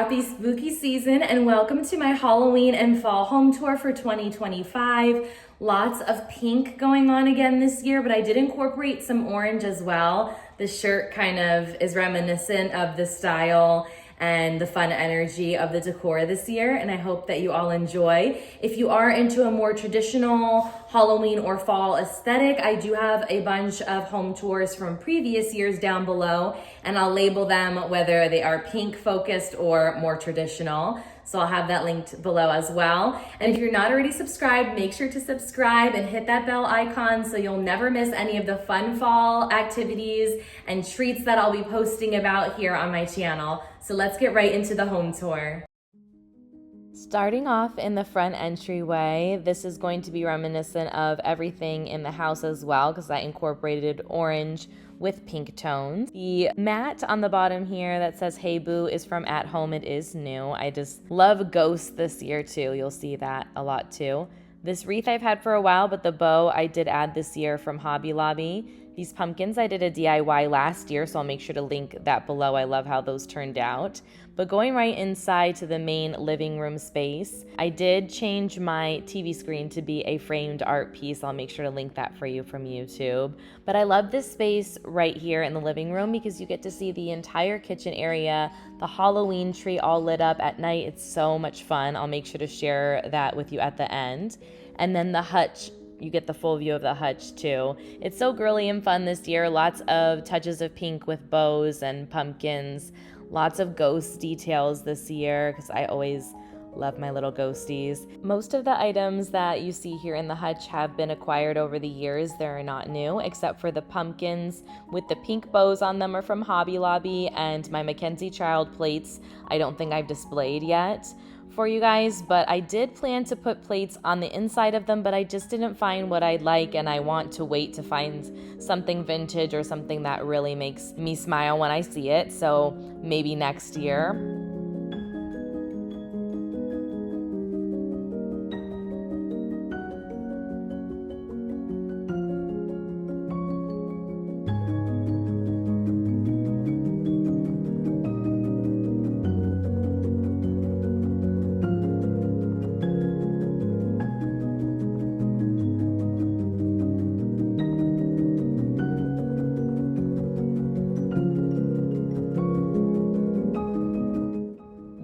Happy spooky season and welcome to my Halloween and fall home tour for 2025. Lots of pink going on again this year, but I did incorporate some orange as well. The shirt kind of is reminiscent of the style and the fun energy of the decor this year, and I hope that you all enjoy. If you are into a more traditional Halloween or fall aesthetic, I do have a bunch of home tours from previous years down below, and I'll label them whether they are pink focused or more traditional. So I'll have that linked below as well. And if you're not already subscribed, make sure to subscribe and hit that bell icon so you'll never miss any of the fun fall activities and treats that I'll be posting about here on my channel. So let's get right into the home tour. Starting off in the front entryway, this is going to be reminiscent of everything in the house as well because I incorporated orange with pink tones. The mat on the bottom here that says "Hey Boo" is from At Home It Is New. I just love ghosts this year too. You'll see that a lot too. This wreath I've had for a while, but the bow I did add this year from Hobby Lobby. These pumpkins I did a DIY last year, so I'll make sure to link that below. I love how those turned out. But going right inside to the main living room space, I did change my TV screen to be a framed art piece. I'll make sure to link that for you from YouTube. But I love this space right here in the living room because you get to see the entire kitchen area, the Halloween tree all lit up at night. It's so much fun. I'll make sure to share that with you at the end. And then the hutch. You get the full view of the hutch too. It's so girly and fun this year. Lots of touches of pink with bows and pumpkins. Lots of ghost details this year because I always love my little ghosties. Most of the items that you see here in the hutch have been acquired over the years. They're not new, except for the pumpkins with the pink bows on them are from Hobby Lobby, and my Mackenzie Child plates I don't think I've displayed yet for you guys, but I did plan to put plates on the inside of them, but I just didn't find what I'd like, and I want to wait to find something vintage or something that really makes me smile when I see it, so maybe next year.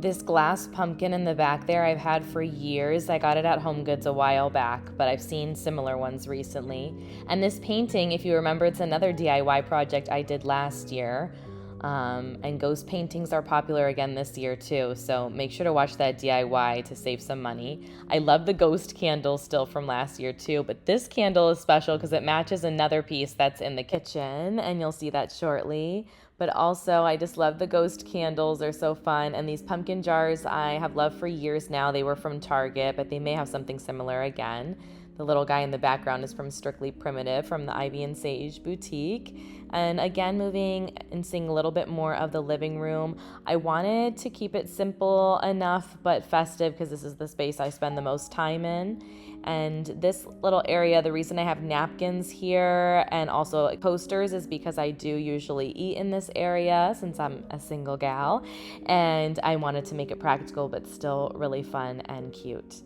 This glass pumpkin in the back there I've had for years. I got it at Home Goods a while back, but I've seen similar ones recently. And this painting, if you remember, it's another DIY project I did last year. And ghost paintings are popular again this year too, so make sure to watch that DIY to save some money. I love the ghost candle still from last year too, but this candle is special because it matches another piece that's in the kitchen, and you'll see that shortly. But also, I just love the ghost candles. They're so fun. And these pumpkin jars I have loved for years now. They were from Target, but they may have something similar again. The little guy in the background is from Strictly Primitive from the Ivy and Sage boutique. And again, moving and seeing a little bit more of the living room. I wanted to keep it simple enough but festive because this is the space I spend the most time in. And this little area, the reason I have napkins here and also posters is because I do usually eat in this area since I'm a single gal. And I wanted to make it practical but still really fun and cute.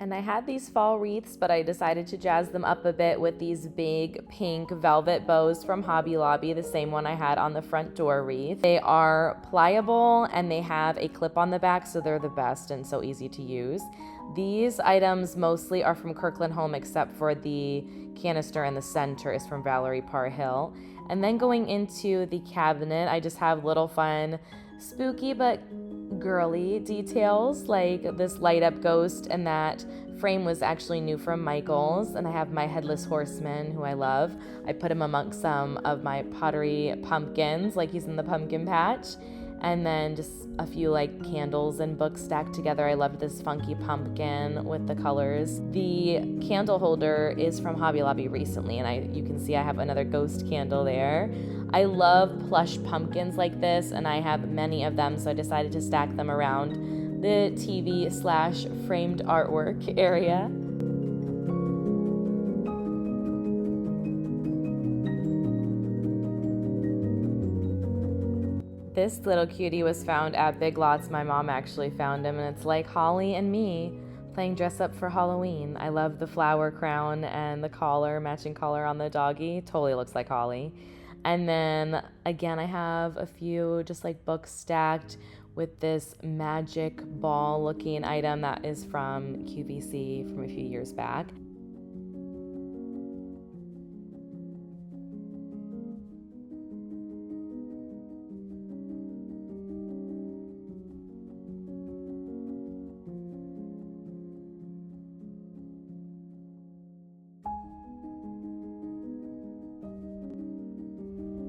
And I had these fall wreaths, but I decided to jazz them up a bit with these big pink velvet bows from Hobby Lobby, the same one I had on the front door wreath. They are pliable and they have a clip on the back, so they're the best and so easy to use. These items mostly are from Kirkland Home, except for the canister in the center is from Valerie Parr-Hill. And then going into the cabinet, I just have little fun, spooky but girly details like this light up ghost, and that frame was actually new from Michaels. And I have my headless horseman who I love. I put him amongst some of my pottery pumpkins like he's in the pumpkin patch. And then just a few like candles and books stacked together. I love this funky pumpkin with the colors. The candle holder is from Hobby Lobby recently, and you can see I have another ghost candle there. I love plush pumpkins like this, and I have many of them, so I decided to stack them around the TV/framed artwork area. This little cutie was found at Big Lots. My mom actually found him, and it's like Holly and me playing dress up for Halloween. I love the flower crown and the collar, matching collar on the doggy. Totally looks like Holly. And then again, I have a few just like books stacked with this magic ball looking item that is from QVC from a few years back.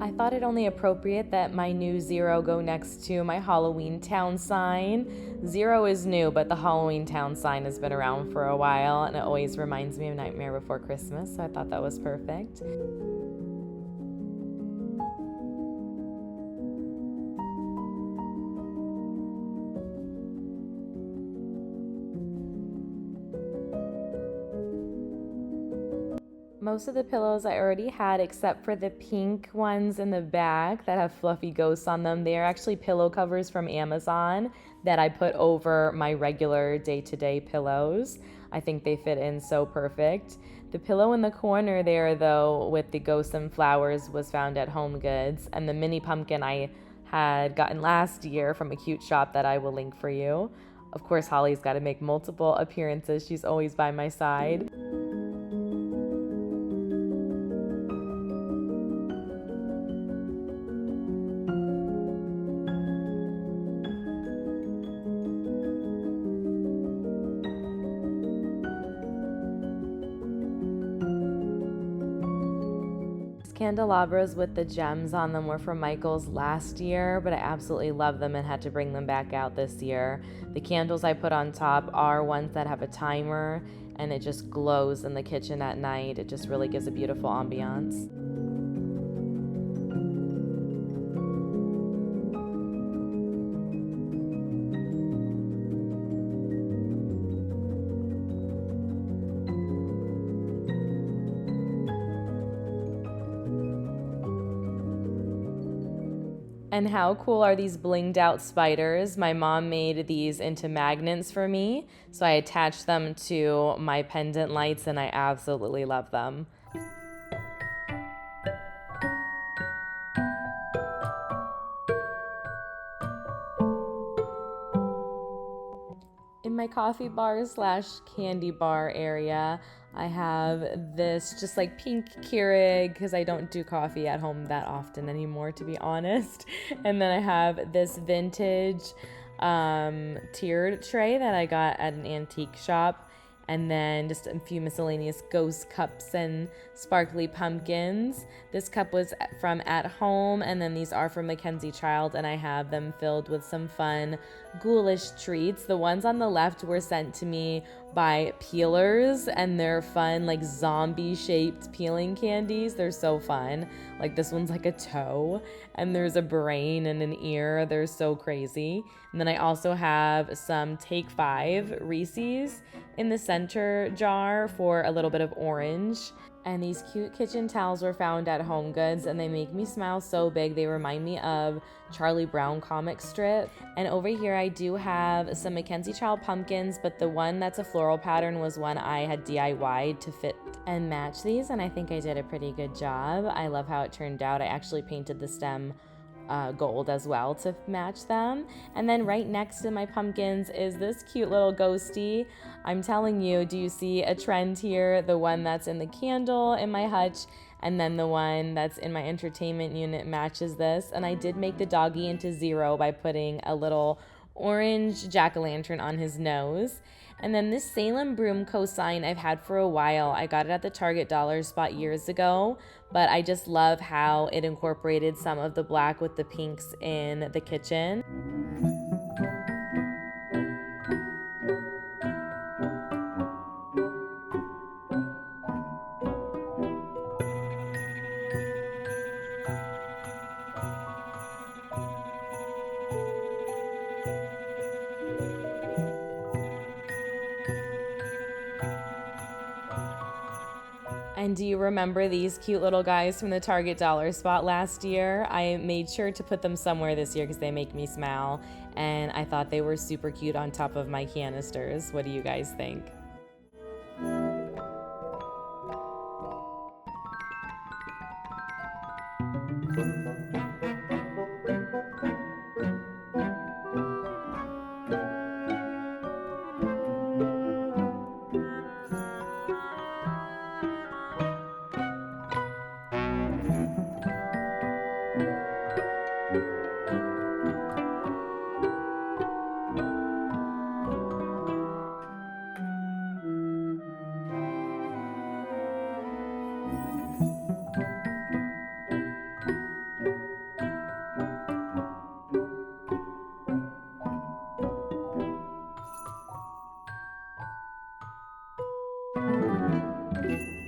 I thought it only appropriate that my new zero go next to my Halloween town sign. Zero is new, but the Halloween town sign has been around for a while, and it always reminds me of Nightmare Before Christmas, so I thought that was perfect. Most of the pillows I already had, except for the pink ones in the back that have fluffy ghosts on them. They are actually pillow covers from Amazon that I put over my regular day-to-day pillows. I think they fit in so perfect. The pillow in the corner there, though, with the ghosts and flowers was found at Home Goods, and the mini pumpkin I had gotten last year from a cute shop that I will link for you. Of course, Holly's got to make multiple appearances. She's always by my side. Candelabras with the gems on them were from Michael's last year, but I absolutely love them and had to bring them back out this year. The candles I put on top are ones that have a timer, and it just glows in the kitchen at night. It just really gives a beautiful ambiance. And how cool are these blinged out spiders? My mom made these into magnets for me, so I attached them to my pendant lights, and I absolutely love them. In my coffee bar / candy bar area, I have this just like pink Keurig because I don't do coffee at home that often anymore, to be honest. And then I have this vintage tiered tray that I got at an antique shop. And then just a few miscellaneous ghost cups and sparkly pumpkins. This cup was from At Home, and then these are from Mackenzie Child, and I have them filled with some fun ghoulish treats. The ones on the left were sent to me by peelers, and they're fun, like zombie-shaped peeling candies. They're so fun. Like this one's like a toe, and there's a brain and an ear. They're so crazy. And then I also have some Take 5 Reese's in the center jar for a little bit of orange. And these cute kitchen towels were found at Home Goods, and they make me smile so big. They remind me of Charlie Brown comic strip. And over here I do have some Mackenzie Child pumpkins, but the one that's a floral pattern was one I had DIY'd to fit and match these, and I think I did a pretty good job. I love how it turned out. I actually painted the stem gold as well to match them. And then right next to my pumpkins is this cute little ghosty. I'm telling you, do you see a trend here? The one that's in the candle in my hutch, and then the one that's in my entertainment unit matches this. And I did make the doggy into zero by putting a little orange jack-o'-lantern on his nose. And then this Salem Broom cosign I've had for a while. I got it at the Target dollar spot years ago, but I just love how it incorporated some of the black with the pinks in the kitchen. And do you remember these cute little guys from the Target dollar spot last year? I made sure to put them somewhere this year because they make me smile, and I thought they were super cute on top of my canisters. What do you guys think?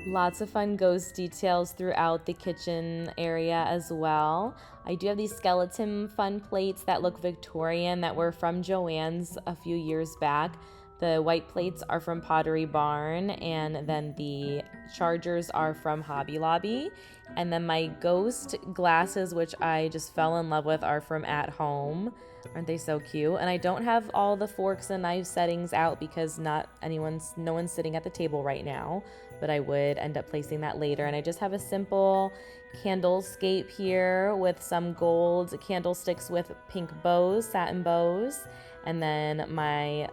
Lots of fun ghost details throughout the kitchen area as well. I do have these skeleton fun plates that look Victorian that were from Joann's a few years back. The white plates are from Pottery Barn, and then the chargers are from Hobby Lobby. And then my ghost glasses, which I just fell in love with, are from At Home. Aren't they so cute? And I don't have all the forks and knife settings out because no one's sitting at the table right now, but I would end up placing that later. And I just have a simple candlescape here with some gold candlesticks with pink bows, satin bows, and then my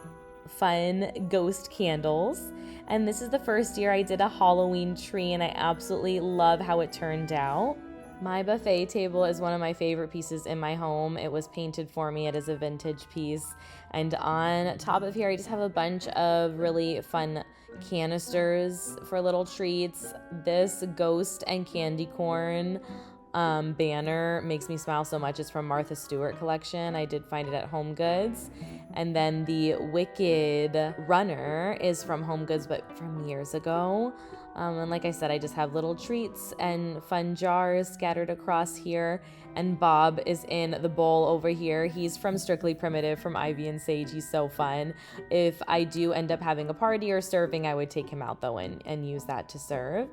fun ghost candles. And this is the first year I did a Halloween tree, and I absolutely love how it turned out. My buffet table is one of my favorite pieces in my home. It was painted for me. It is a vintage piece. And on top of here, I just have a bunch of really fun canisters for little treats. This ghost and candy corn banner makes me smile so much. It's from Martha Stewart collection. I did find it at Home Goods. And then the Wicked runner is from Home Goods, but from years ago. And like I said, I just have little treats and fun jars scattered across here. And Bob is in the bowl over here. He's from Strictly Primitive from Ivy and Sage. He's so fun. If I do end up having a party or serving, I would take him out though and use that to serve.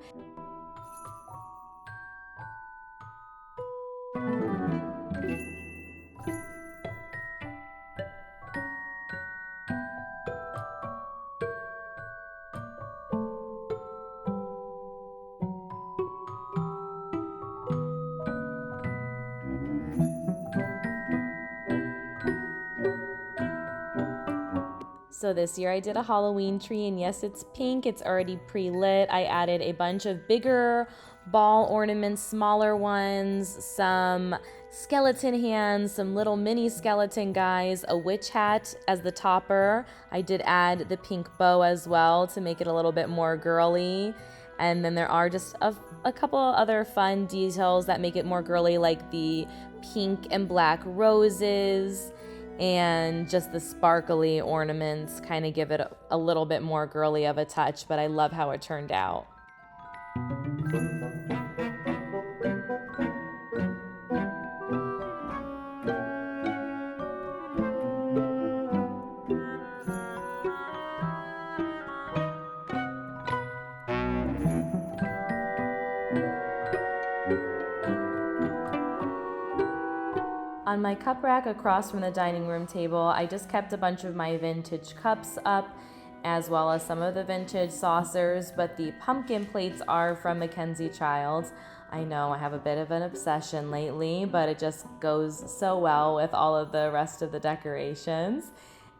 So this year I did a Halloween tree, and yes, it's pink. It's already pre-lit. I added a bunch of bigger ball ornaments, smaller ones, some skeleton hands, some little mini skeleton guys, a witch hat as the topper. I did add the pink bow as well to make it a little bit more girly. And then there are just a couple other fun details that make it more girly, like the pink and black roses, and just the sparkly ornaments kind of give it a little bit more girly of a touch, but I love how it turned out. On my cup rack across from the dining room table, I just kept a bunch of my vintage cups up, as well as some of the vintage saucers, but the pumpkin plates are from Mackenzie Childs. I know I have a bit of an obsession lately, but it just goes so well with all of the rest of the decorations.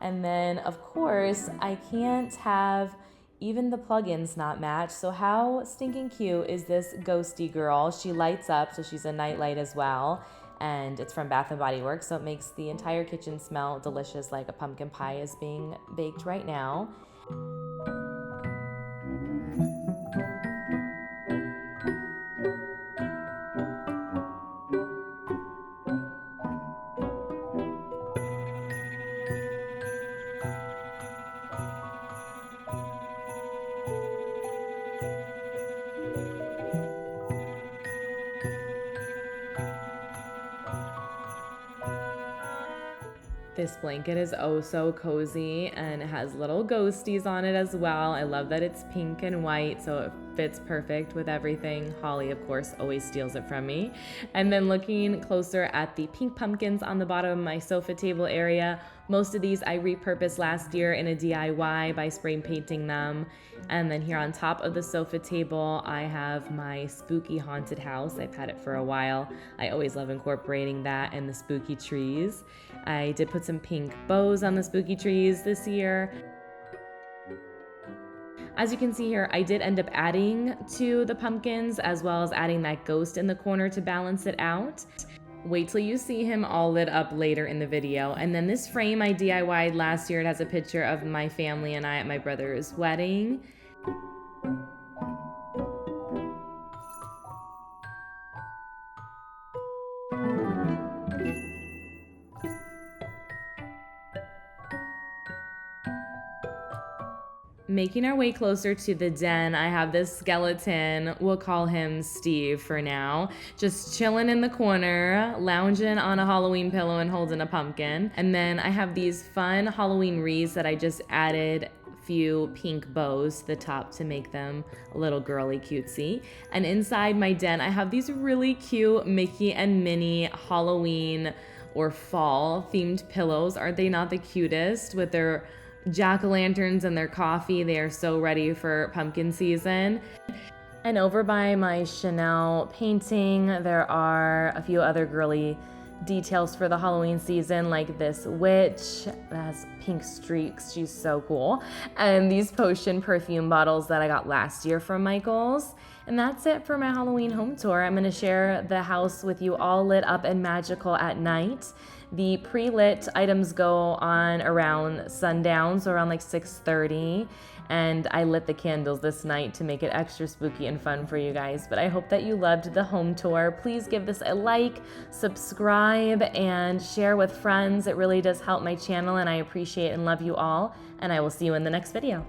And then, of course, I can't have even the plugins not match. So how stinking cute is this ghosty girl? She lights up, so she's a nightlight as well. And it's from Bath & Body Works, so it makes the entire kitchen smell delicious, like a pumpkin pie is being baked right now. This blanket is oh so cozy and it has little ghosties on it as well. I love that it's pink and white, so it fits perfect with everything. Holly, of course, always steals it from me. And then looking closer at the pink pumpkins on the bottom of my sofa table area, most of these I repurposed last year in a DIY by spray painting them. And then here on top of the sofa table, I have my spooky haunted house. I've had it for a while. I always love incorporating that and the spooky trees. I did put some pink bows on the spooky trees this year. As you can see here, I did end up adding to the pumpkins as well as adding that ghost in the corner to balance it out. Wait till you see him all lit up later in the video. And then this frame I DIY'd last year. It has a picture of my family and I at my brother's wedding. Making our way closer to the den, I have this skeleton, we'll call him Steve for now, just chilling in the corner, lounging on a Halloween pillow and holding a pumpkin. And then I have these fun Halloween wreaths that I just added few pink bows to the top to make them a little girly cutesy. And inside my den, I have these really cute Mickey and Minnie Halloween or fall themed pillows. Are they not the cutest with their jack-o'-lanterns and their coffee? They are so ready for pumpkin season. And over by my Chanel painting, there are a few other girly details for the Halloween season, like this witch that has pink streaks. She's so cool. And these potion perfume bottles that I got last year from Michael's. And that's it for my Halloween home tour. I'm going to share the house with you all lit up and magical at night. The pre-lit items go on around sundown, so around like 6:30. And I lit the candles this night to make it extra spooky and fun for you guys. But I hope that you loved the home tour. Please give this a like, subscribe, and share with friends. It really does help my channel, and I appreciate and love you all. And I will see you in the next video.